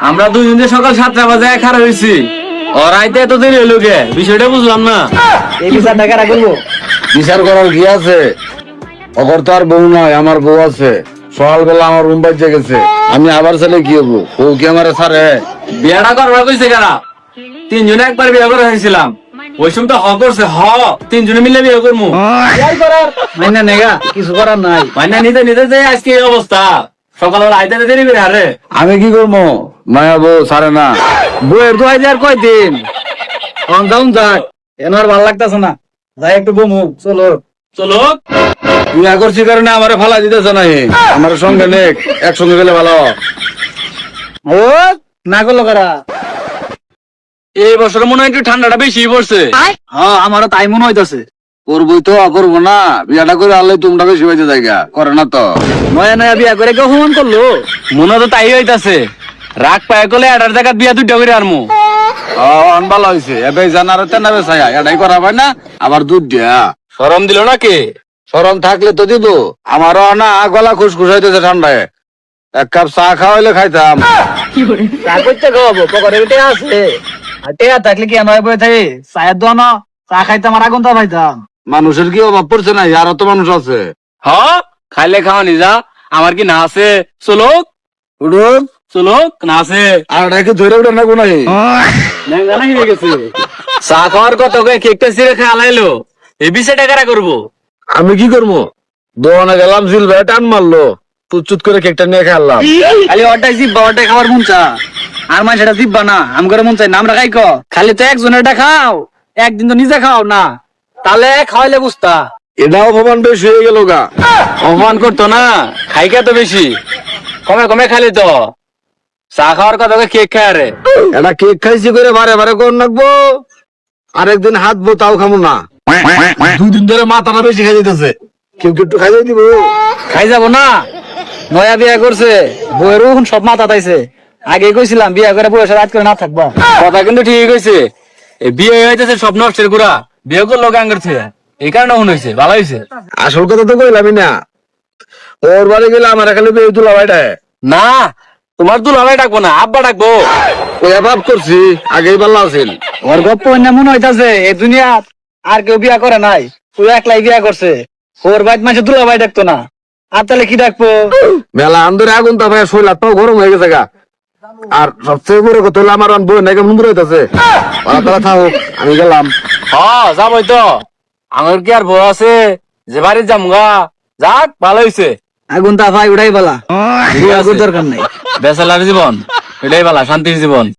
আমরা দুজন যে সকাল 7টা বাজে খারাপ হয়েছি, ওর আইতে এত দেরি হলো কে? বিষয়টা বুঝলাম না। এই বিচারটা কারা করবো? বিচার করার কি আছে? অগর তো আর বউ নয়, আমার বউ আছে। সকালবেলা আমার রুম বাজে গেছে, আমি আবার ছেলে কি হবো? বউ কি আমার ছাড়ে? বিয়াটা করবার কইছে কারা? তিনজনে একবার বিয়ে করে হয়েছিলাম, ওই সময় তো হ করছে, হ তিনজনে মিলে বিয়ে করবো। বিয়াই করার মাইনা নেগা, কিছু করার নাই। মানে নিতে নিতে যে আজকে এই অবস্থা, সকালবেলা আইতে দেরি করে হারে। আমি কি করবো? মায়া বউ ছাড়ে না। বইয়ের তো আইতে আর কয়দিন, যাও যাক, এনার ভাল লাগতেছে না, যাই একটু বমু, চলো। চলো। বিয়া করছি কারণে আমার ফালা দিতেছে না, আমার সঙ্গে নেক, একসঙ্গে গেলে ভালো। ও না করলো কারা? এই বছর মনে হয় একটু ঠান্ডাটা বেশি পড়ছে। হ্যাঁ, আমারও তাই মনে হইতাছে। করবই তো, করবো না? বিয়াটা করে আনলে তোমরা বেশি হয়েছে জায়গা করে না তো। নয়া নয়া বিয়া করে কেউ হুমন করলো? মনে তো তাই হইতাছে, রাগ পায় করলে এটার জায়গা বিয়া দুইটা করে আনমু। ভালো হয়েছে, এবার জানার তেনা বেসাইয়া এটাই করা হয় না, আবার দুধ দিয়া। শরম দিল নাকি? সরম থাকলে তো দিব। আমারও না গলা খুশখুশ হইতেছে ঠান্ডায়, এক কাপ চা খাওয়াইলে খাইতাম। চা করতে খাওয়াবো, পকেটে টেয়া আছে। আর টেয়া থাকলে কি নয় বই থাকি চায়ের দোয়ান চা খাইতাম আর আগুন তা খাইতাম। মানুষের কি অভাব পড়ছে না? আরো তো মানুষ আছে। হ খাইলে খাওয়া নিজা, আমার কি না আছে? চলুক উঠুন, চলুক, না আছে। আর একে ধরে উঠে না কোনাই। ন্যাংগানা হয়ে গেছে। চা খাওয়ার কত কেকটা ছিঁড়ে খেলাইলো, এই বিষয়টা কারা করবো? আমি কি করবো? দোকানে গেলাম, জিলভাই টান মারলো, তুচ্ছুত করে কেকটা নিয়ে খেলাম। খালি অটাই জিব্বা, অটাই খাওয়ার মন চা, আর মানে সেটা জিব্বা না, আম করে মন চাই নাম রাখাই ক। খালি তো একজনেরটা খাও, একদিন তো নিজে খাও না, তাহলে খাওয়াইলে বুঝতা। এটাও অপমান বেশি হয়ে গেল গা। অপমান করতো না, খাই কে তো বেশি, কমে কমে খালি তো। চা খাওয়ার কথা কেক খায় রে। এটা কেক খাইছি করে বারে বারে কোন রাখবো, আরেকদিন হাত বো তাও খামো না। 2 দিন ধরে মাথাটা বেশি খাই যেতেছে, কেউ একটু খাই দিব। খাই যাব না? নয়া বিয়া করছে, বউয়েরও এখন সব মাথা তাইছে। আগে কইছিলাম বিয়া করে বউয়ের সাথে রাত করে না থাকবা। কথা কিন্তু ঠিক হয়েছে, বিয়ে হইতেছে সব নষ্টের গুড়া, বিয়ে করলো গাঙ্গের থেকে, এই কারণে হয়েছে, ভালো হয়েছে। আসল কথা তো কইলামই না, ওর বাড়ি গেলে আমার খালি বেয়ে তুলা ভাইটায়। না, তোমার দুলাভাই ডাকবো না, আব্বা ডাকবো। ওই ভাব করছি, আগেই ভালো আছিল। ওর গপ্প অন্য মনে হইতাছে এই দুনিয়া আর কেউ বিয়া করে নাই, তুই একলাই বিয়া করছে। ওর বাইত মাসে দুলা ভাই ডাকতো না, আর তাহলে কি ডাকবো? মেলা আন্দরে আগুন তা ভাই শৈলাত পাও গরম হয়ে গেছে গা। আর সবচেয়ে বড় কথা হলো আমার বই নাকি মন্দির হইতেছে। তারা থাকুক, আমি গেলাম। হ্যাঁ যাবই তো, আমার কি আর বউ আছে যে বাড়ির যামগা? যাক ভালো হয়েছে, আগুন তা ভাই উঠাই বলা, দরকার নাই। বেচালার জীবন এটাই ভালো, শান্তির জীবন।